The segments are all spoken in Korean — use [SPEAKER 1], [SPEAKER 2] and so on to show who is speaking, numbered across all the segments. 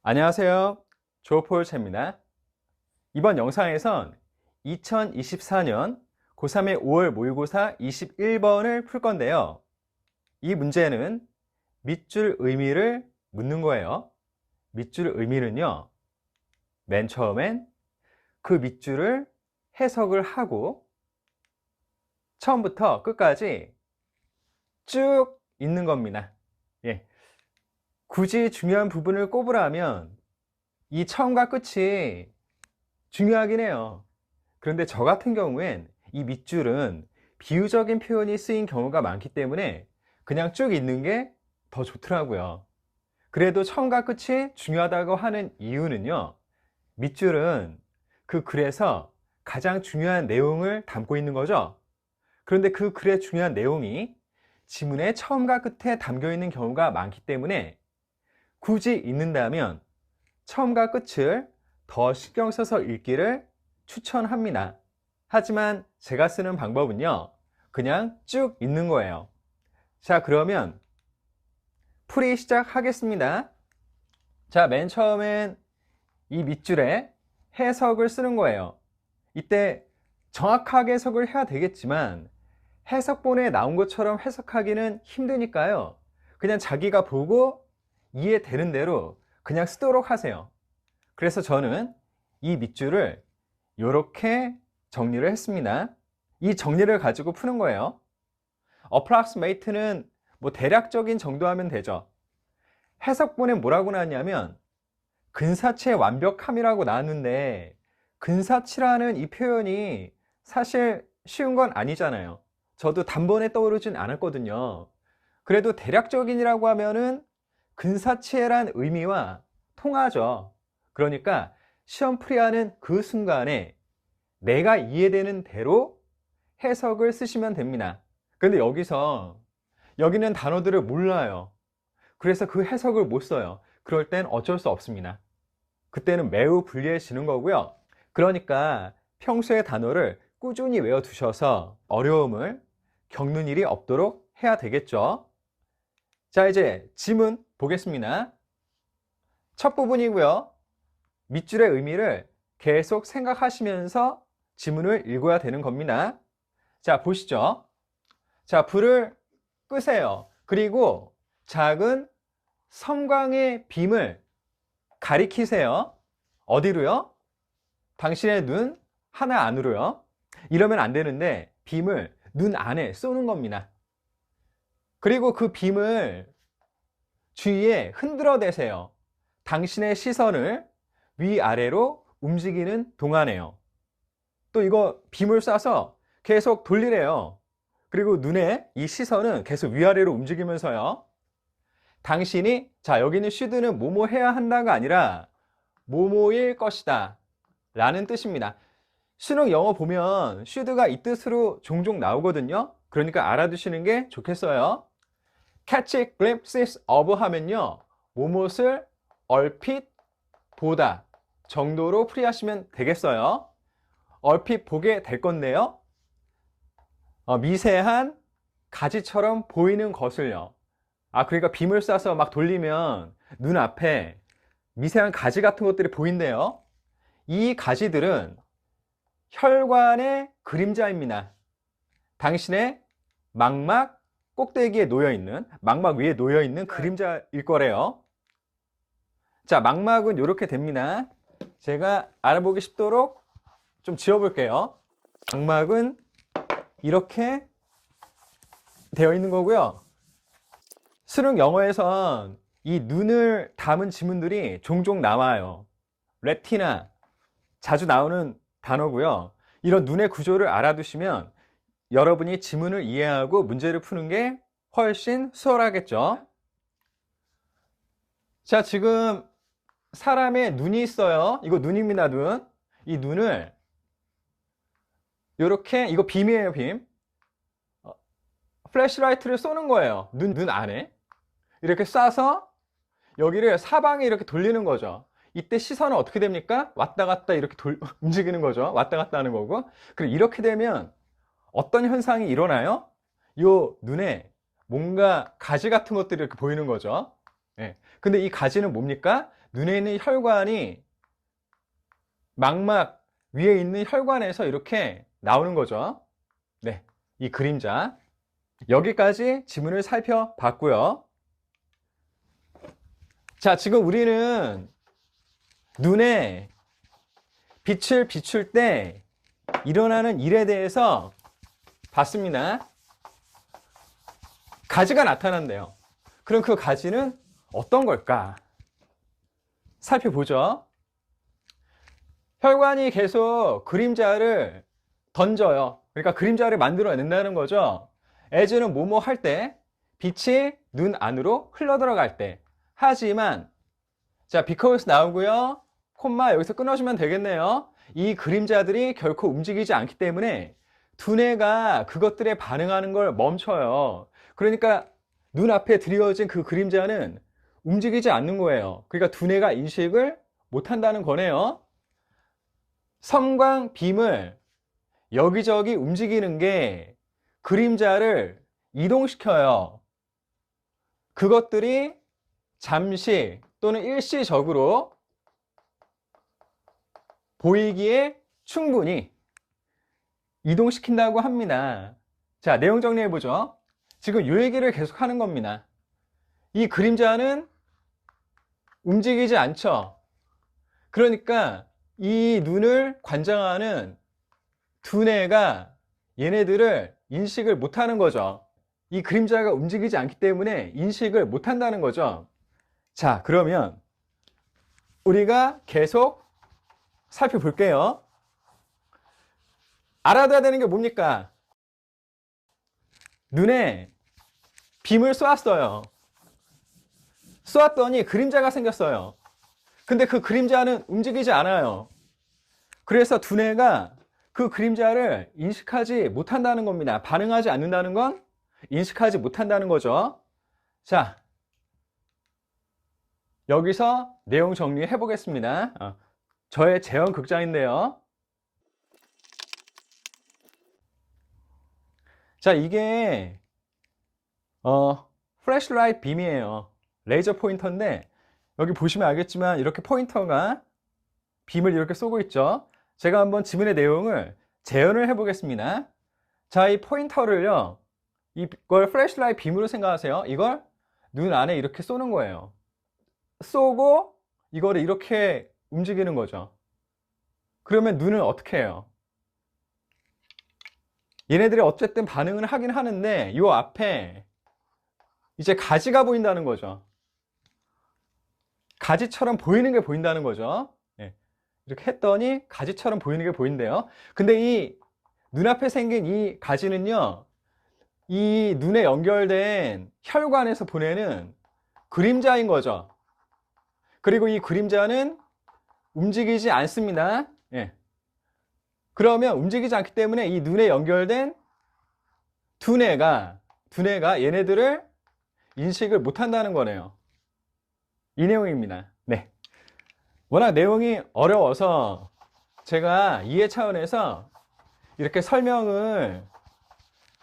[SPEAKER 1] 안녕하세요. 조폴체입니다. 이번 영상에선 2024년 고3의 5월 모의고사 21번을 풀 건데요. 이 문제는 밑줄 의미를 묻는 거예요. 밑줄 의미는요, 맨 처음엔 그 밑줄을 해석을 하고 처음부터 끝까지 쭉 읽는 겁니다. 예. 굳이 중요한 부분을 꼽으라면 이 처음과 끝이 중요하긴 해요. 그런데 저 같은 경우엔 이 밑줄은 비유적인 표현이 쓰인 경우가 많기 때문에 그냥 쭉 읽는 게 더 좋더라고요. 그래도 처음과 끝이 중요하다고 하는 이유는요, 밑줄은 그 글에서 가장 중요한 내용을 담고 있는 거죠. 그런데 그 글의 중요한 내용이 지문의 처음과 끝에 담겨 있는 경우가 많기 때문에 굳이 읽는다면 처음과 끝을 더 신경 써서 읽기를 추천합니다. 하지만 제가 쓰는 방법은요, 그냥 쭉 읽는 거예요. 자, 그러면 풀이 시작하겠습니다. 자, 맨 처음엔 이 밑줄에 해석을 쓰는 거예요. 이때 정확하게 해석을 해야 되겠지만 해석본에 나온 것처럼 해석하기는 힘드니까요, 그냥 자기가 보고 이해되는 대로 그냥 쓰도록 하세요. 그래서 저는 이 밑줄을 이렇게 정리를 했습니다. 이 정리를 가지고 푸는 거예요. approximate는 뭐 대략적인 정도 하면 되죠. 해석본에 뭐라고 나왔냐면 근사치의 완벽함이라고 나왔는데, 근사치라는 이 표현이 사실 쉬운 건 아니잖아요. 저도 단번에 떠오르진 않았거든요. 그래도 대략적인이라고 하면은 근사치란 의미와 통하죠. 그러니까 시험 풀이하는 그 순간에 내가 이해되는 대로 해석을 쓰시면 됩니다. 근데 여기는 단어들을 몰라요. 그래서 그 해석을 못 써요. 그럴 땐 어쩔 수 없습니다. 그때는 매우 불리해지는 거고요. 그러니까 평소에 단어를 꾸준히 외워두셔서 어려움을 겪는 일이 없도록 해야 되겠죠. 자, 이제 지문 보겠습니다. 첫 부분이고요. 밑줄의 의미를 계속 생각하시면서 지문을 읽어야 되는 겁니다. 자, 보시죠. 자, 불을 끄세요. 그리고 작은 섬광의 빔을 가리키세요. 어디로요? 당신의 눈 하나 안으로요. 이러면 안 되는데 빔을 눈 안에 쏘는 겁니다. 그리고 그 빔을 주위에 흔들어 대세요. 당신의 시선을 위아래로 움직이는 동안에요. 또 이거 빔을 쏴서 계속 돌리래요. 그리고 눈의 이 시선은 계속 위아래로 움직이면서요. 당신이, 자, 여기는 should는 뭐뭐 해야 한다가 아니라 뭐뭐일 것이다 라는 뜻입니다. 수능 영어 보면 should가 이 뜻으로 종종 나오거든요. 그러니까 알아두시는 게 좋겠어요. catch glimpses of 하면요, 뭐뭇을 얼핏 보다 정도로 풀이하시면 되겠어요. 얼핏 보게 될 건데요, 미세한 가지처럼 보이는 것을요. 그러니까 빔을 쏴서 막 돌리면 눈앞에 미세한 가지 같은 것들이 보인대요. 이 가지들은 혈관의 그림자입니다. 당신의 망막 꼭대기에 놓여있는, 망막 위에 놓여있는 그림자일 거래요. 자, 망막은 이렇게 됩니다. 제가 알아보기 쉽도록 좀 지워볼게요. 망막은 이렇게 되어 있는 거고요. 수능 영어에선 이 눈을 담은 지문들이 종종 나와요. 레티나, 자주 나오는 단어고요. 이런 눈의 구조를 알아두시면 여러분이 지문을 이해하고 문제를 푸는 게 훨씬 수월하겠죠. 자, 지금 사람의 눈이 있어요. 이거 눈입니다, 눈. 이 눈을 이렇게, 이거 빔이에요, 빔. 플래시라이트를 쏘는 거예요. 눈 안에. 이렇게 쏴서 여기를 사방에 이렇게 돌리는 거죠. 이때 시선은 어떻게 됩니까? 왔다 갔다 이렇게 움직이는 거죠. 왔다 갔다 하는 거고. 그리고 이렇게 되면 어떤 현상이 일어나요? 요 눈에 뭔가 가지 같은 것들이 이렇게 보이는 거죠. 예. 근데 이 가지는 뭡니까? 눈에 있는 혈관이 망막 위에 있는 혈관에서 이렇게 나오는 거죠. 네, 이 그림자. 여기까지 지문을 살펴봤고요. 자, 지금 우리는 눈에 빛을 비출 때 일어나는 일에 대해서 봤습니다. 가지가 나타난대요. 그럼 그 가지는 어떤 걸까? 살펴보죠. 혈관이 계속 그림자를 던져요. 그러니까 그림자를 만들어낸다는 거죠. as는 뭐뭐 할 때, 빛이 눈 안으로 흘러 들어갈 때. 하지만 자, because 나오고요. 콤마 여기서 끊어주면 되겠네요. 이 그림자들이 결코 움직이지 않기 때문에 두뇌가 그것들에 반응하는 걸 멈춰요. 그러니까 눈앞에 드리워진 그 그림자는 움직이지 않는 거예요. 그러니까 두뇌가 인식을 못한다는 거네요. 섬광 빔을 여기저기 움직이는 게 그림자를 이동시켜요. 그것들이 잠시 또는 일시적으로 보이기에 충분히 이동시킨다고 합니다. 자, 내용 정리해보죠. 지금 이 얘기를 계속 하는 겁니다. 이 그림자는 움직이지 않죠. 그러니까 이 눈을 관장하는 두뇌가 얘네들을 인식을 못하는 거죠. 이 그림자가 움직이지 않기 때문에 인식을 못한다는 거죠. 자, 그러면 우리가 계속 살펴볼게요. 알아둬야 되는 게 뭡니까? 눈에 빔을 쏘았어요. 쏘았더니 그림자가 생겼어요. 근데 그 그림자는 움직이지 않아요. 그래서 두뇌가 그 그림자를 인식하지 못한다는 겁니다. 반응하지 않는다는 건 인식하지 못한다는 거죠. 자, 여기서 내용 정리해 보겠습니다. 저의 재현 극장인데요. 자, 이게 플래시라이트 빔이에요. 레이저 포인터인데 여기 보시면 알겠지만 이렇게 포인터가 빔을 이렇게 쏘고 있죠. 제가 한번 지문의 내용을 재현을 해 보겠습니다. 자, 이 포인터를요, 이걸 플래시라이트 빔으로 생각하세요. 이걸 눈 안에 이렇게 쏘는 거예요. 쏘고 이거를 이렇게 움직이는 거죠. 그러면 눈은 어떻게 해요? 얘네들이 어쨌든 반응을 하긴 하는데 이 앞에 이제 가지가 보인다는 거죠. 가지처럼 보이는 게 보인다는 거죠. 이렇게 했더니 가지처럼 보이는 게 보인대요. 근데 이 눈앞에 생긴 이 가지는요, 이 눈에 연결된 혈관에서 보내는 그림자인 거죠. 그리고 이 그림자는 움직이지 않습니다. 그러면 움직이지 않기 때문에 이 눈에 연결된 두뇌가 얘네들을 인식을 못한다는 거네요. 이 내용입니다. 네. 워낙 내용이 어려워서 제가 이해 차원에서 이렇게 설명을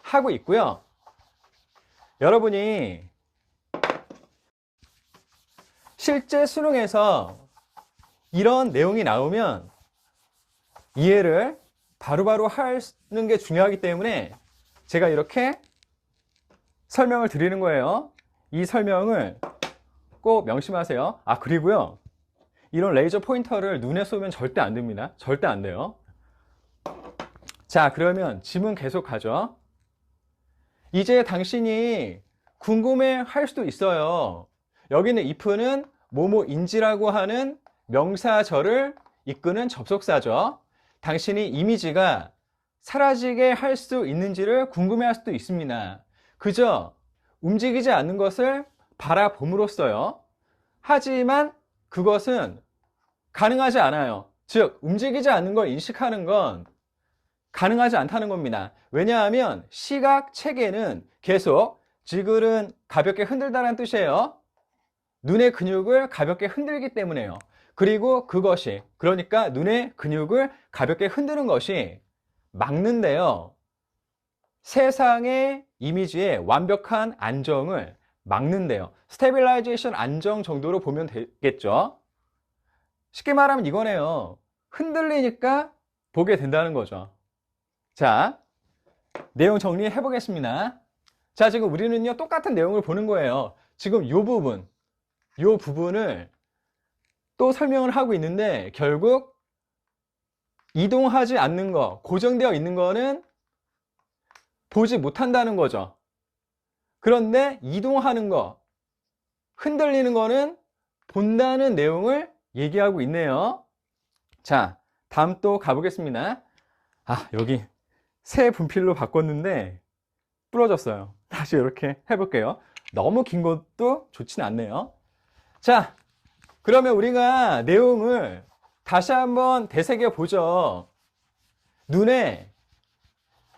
[SPEAKER 1] 하고 있고요. 여러분이 실제 수능에서 이런 내용이 나오면 이해를 바로바로 하는 게 중요하기 때문에 제가 이렇게 설명을 드리는 거예요. 이 설명을 꼭 명심하세요. 그리고요, 이런 레이저 포인터를 눈에 쏘면 절대 안 됩니다. 절대 안 돼요. 자, 그러면 지문 계속 가죠. 이제 당신이 궁금해 할 수도 있어요. 여기는 if는 뭐뭐인지라고 하는 명사절을 이끄는 접속사죠. 당신이 이미지가 사라지게 할 수 있는지를 궁금해 할 수도 있습니다. 그저 움직이지 않는 것을 바라봄으로써요. 하지만 그것은 가능하지 않아요. 즉, 움직이지 않는 걸 인식하는 건 가능하지 않다는 겁니다. 왜냐하면 시각 체계는 계속 지글은 가볍게 흔들다는 뜻이에요. 눈의 근육을 가볍게 흔들기 때문에요. 그리고 그것이, 그러니까 눈의 근육을 가볍게 흔드는 것이 막는데요, 세상의 이미지의 완벽한 안정을 막는데요. 스테빌라이제이션 안정 정도로 보면 되겠죠. 쉽게 말하면 이거네요. 흔들리니까 보게 된다는 거죠. 자, 내용 정리해 보겠습니다. 자, 지금 우리는요, 똑같은 내용을 보는 거예요. 지금 요 부분을 또 설명을 하고 있는데, 결국 이동하지 않는 거, 고정되어 있는 거는 보지 못한다는 거죠. 그런데 이동하는 거, 흔들리는 거는 본다는 내용을 얘기하고 있네요. 자, 다음 또 가보겠습니다. 아, 여기 새 분필로 바꿨는데 부러졌어요. 다시 이렇게 해볼게요. 너무 긴 것도 좋진 않네요. 자, 그러면 우리가 내용을 다시 한번 되새겨 보죠. 눈에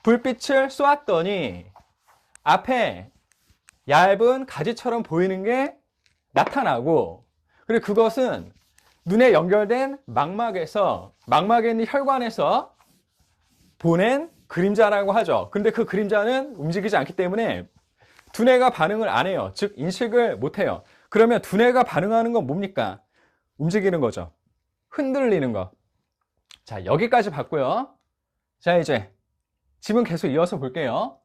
[SPEAKER 1] 불빛을 쏘았더니 앞에 얇은 가지처럼 보이는 게 나타나고, 그리고 그것은 눈에 연결된 망막에 있는 혈관에서 보낸 그림자라고 하죠. 근데 그 그림자는 움직이지 않기 때문에 두뇌가 반응을 안 해요. 즉 인식을 못 해요. 그러면 두뇌가 반응하는 건 뭡니까? 움직이는 거죠. 흔들리는 거. 자, 여기까지 봤고요. 자, 이제 지금 계속 이어서 볼게요.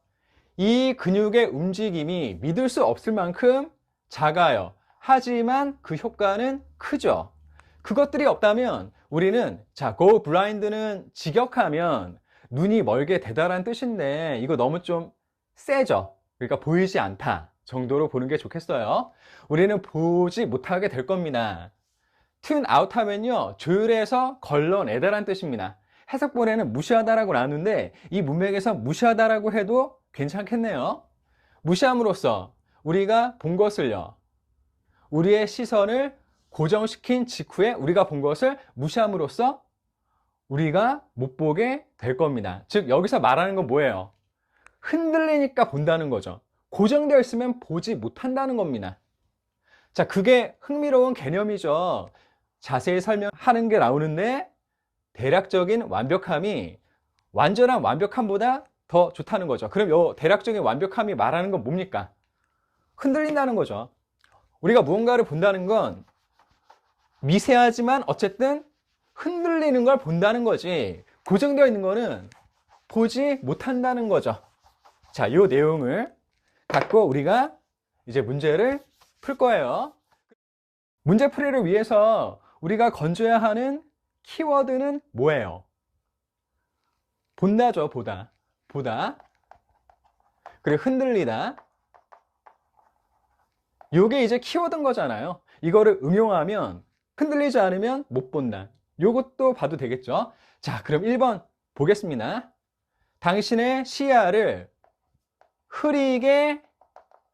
[SPEAKER 1] 이 근육의 움직임이 믿을 수 없을 만큼 작아요. 하지만 그 효과는 크죠. 그것들이 없다면 우리는, 자, go blind는 직역하면 눈이 멀게 되다라는 뜻인데, 이거 너무 좀 세죠. 그러니까 보이지 않다 정도로 보는 게 좋겠어요. 우리는 보지 못하게 될 겁니다. tune out 하면요, 조율해서 걸러내다라는 뜻입니다. 해석본에는 무시하다라고 나왔는데, 이 문맥에서 무시하다라고 해도 괜찮겠네요. 무시함으로써 우리가 본 것을요, 우리의 시선을 고정시킨 직후에 우리가 본 것을 무시함으로써 우리가 못 보게 될 겁니다. 즉 여기서 말하는 건 뭐예요? 흔들리니까 본다는 거죠. 고정되어 있으면 보지 못한다는 겁니다. 자, 그게 흥미로운 개념이죠. 자세히 설명하는 게 나오는데, 대략적인 완벽함이 완전한 완벽함보다 더 좋다는 거죠. 그럼 이 대략적인 완벽함이 말하는 건 뭡니까? 흔들린다는 거죠. 우리가 무언가를 본다는 건 미세하지만 어쨌든 흔들리는 걸 본다는 거지, 고정되어 있는 거는 보지 못한다는 거죠. 자, 이 내용을 갖고 우리가 이제 문제를 풀 거예요. 문제 풀이를 위해서 우리가 건져야 하는 키워드는 뭐예요? 본다죠. 보다. 그리고 흔들리다. 요게 이제 키워드인 거잖아요. 이거를 응용하면 흔들리지 않으면 못 본다. 요것도 봐도 되겠죠. 자, 그럼 1번 보겠습니다. 당신의 시야를 흐리게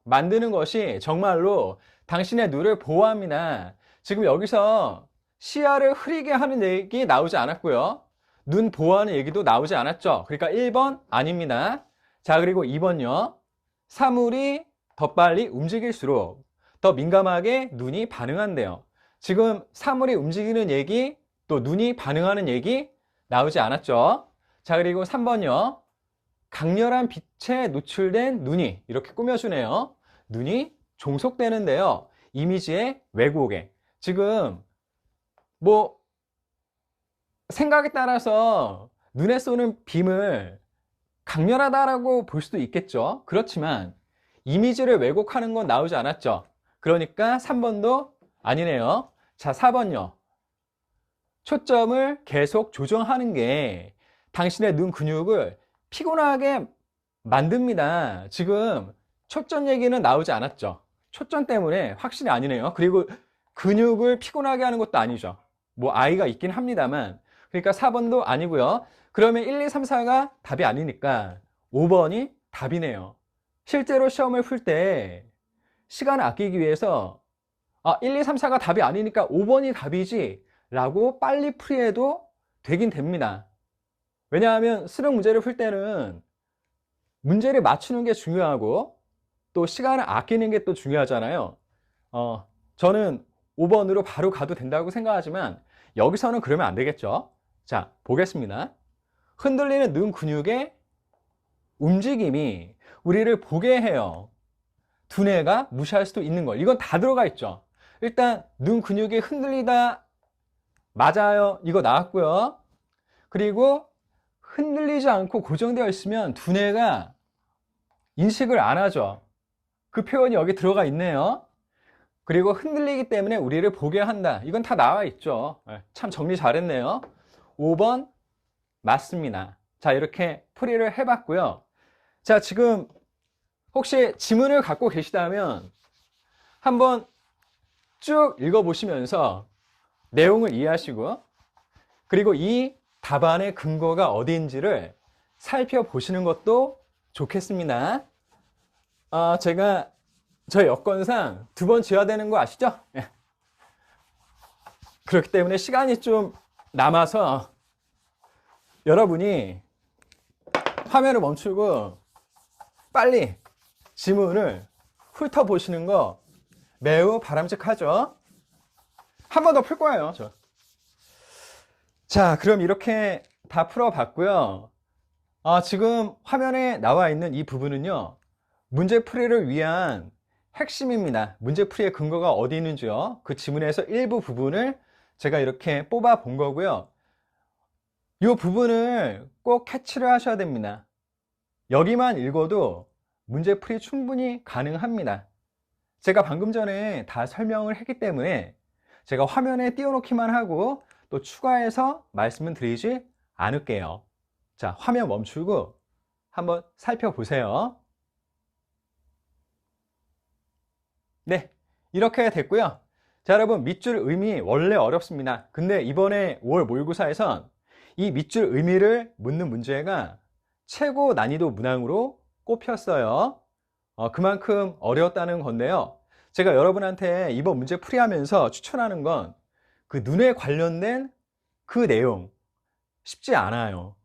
[SPEAKER 1] 만드는 것이 정말로 당신의 눈을 보호합니다. 지금 여기서 시야를 흐리게 하는 얘기 나오지 않았고요. 눈 보호하는 얘기도 나오지 않았죠. 그러니까 1번 아닙니다. 자, 그리고 2번요. 사물이 더 빨리 움직일수록 더 민감하게 눈이 반응한대요. 지금 사물이 움직이는 얘기, 또 눈이 반응하는 얘기 나오지 않았죠. 자, 그리고 3번요. 강렬한 빛에 노출된 눈이, 이렇게 꾸며주네요. 눈이 종속되는데요. 이미지의 왜곡에. 지금 뭐 생각에 따라서 눈에 쏘는 빔을 강렬하다라고 볼 수도 있겠죠. 그렇지만 이미지를 왜곡하는 건 나오지 않았죠. 그러니까 3번도 아니네요. 자, 4번요. 초점을 계속 조정하는 게 당신의 눈 근육을 피곤하게 만듭니다. 지금 초점 얘기는 나오지 않았죠. 초점 때문에 확실히 아니네요. 그리고 근육을 피곤하게 하는 것도 아니죠. 뭐 아이가 있긴 합니다만. 그러니까 4번도 아니고요. 그러면 1, 2, 3, 4가 답이 아니니까 5번이 답이네요. 실제로 시험을 풀 때 시간을 아끼기 위해서 1, 2, 3, 4가 답이 아니니까 5번이 답이지 라고 빨리 풀이해도 되긴 됩니다. 왜냐하면 수능 문제를 풀 때는 문제를 맞추는 게 중요하고 또 시간을 아끼는 게 또 중요하잖아요. 저는 5번으로 바로 가도 된다고 생각하지만 여기서는 그러면 안 되겠죠. 자, 보겠습니다. 흔들리는 눈 근육의 움직임이 우리를 보게 해요. 두뇌가 무시할 수도 있는 걸. 이건 다 들어가 있죠. 일단 눈 근육이 흔들리다 맞아요. 이거 나왔고요. 그리고 흔들리지 않고 고정되어 있으면 두뇌가 인식을 안 하죠. 그 표현이 여기 들어가 있네요. 그리고 흔들리기 때문에 우리를 보게 한다. 이건 다 나와 있죠. 참 정리 잘했네요. 5번 맞습니다. 자, 이렇게 풀이를 해봤고요. 자, 지금 혹시 지문을 갖고 계시다면 한번 쭉 읽어보시면서 내용을 이해하시고, 그리고 이 답안의 근거가 어디인지를 살펴보시는 것도 좋겠습니다. 제가 저희 여건상 2번 지어야 되는 거 아시죠? 그렇기 때문에 시간이 좀 남아서 여러분이 화면을 멈추고 빨리 지문을 훑어보시는 거 매우 바람직하죠? 한 번 더 풀 거예요, 저. 자, 그럼 이렇게 다 풀어봤고요. 지금 화면에 나와 있는 이 부분은요, 문제풀이를 위한 핵심입니다. 문제풀이의 근거가 어디 있는지요? 그 지문에서 일부 부분을 제가 이렇게 뽑아 본 거고요. 이 부분을 꼭 캐치를 하셔야 됩니다. 여기만 읽어도 문제풀이 충분히 가능합니다. 제가 방금 전에 다 설명을 했기 때문에 제가 화면에 띄워놓기만 하고 또 추가해서 말씀을 드리지 않을게요. 자, 화면 멈추고 한번 살펴보세요. 네, 이렇게 됐고요. 자, 여러분, 밑줄 의미 원래 어렵습니다. 근데 이번에 5월 모의고사에선 이 밑줄 의미를 묻는 문제가 최고 난이도 문항으로 꼽혔어요. 그만큼 어려웠다는 건데요. 제가 여러분한테 이번 문제 풀이하면서 추천하는 건 그 눈에 관련된 그 내용 쉽지 않아요.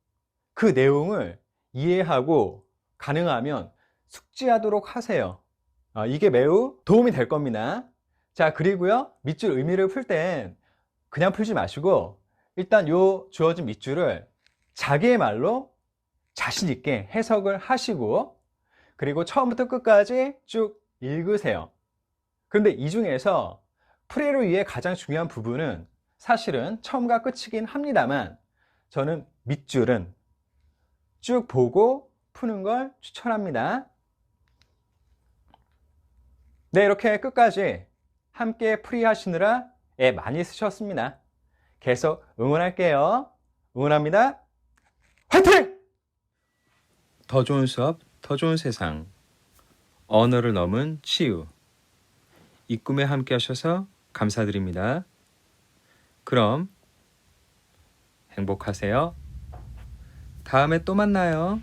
[SPEAKER 1] 그 내용을 이해하고 가능하면 숙지하도록 하세요. 이게 매우 도움이 될 겁니다. 자, 그리고요, 밑줄 의미를 풀 땐 그냥 풀지 마시고 일단 요 주어진 밑줄을 자기의 말로 자신 있게 해석을 하시고, 그리고 처음부터 끝까지 쭉 읽으세요. 그런데 이 중에서 풀이를 위해 가장 중요한 부분은 사실은 처음과 끝이긴 합니다만, 저는 밑줄은 쭉 보고 푸는 걸 추천합니다. 네, 이렇게 끝까지 함께 풀이하시느라 애 많이 쓰셨습니다. 계속 응원할게요. 응원합니다. 화이팅! 더 좋은 수업, 더 좋은 세상. 언어를 넘은 치유. 이 꿈에 함께 하셔서 감사드립니다. 그럼 행복하세요. 다음에 또 만나요.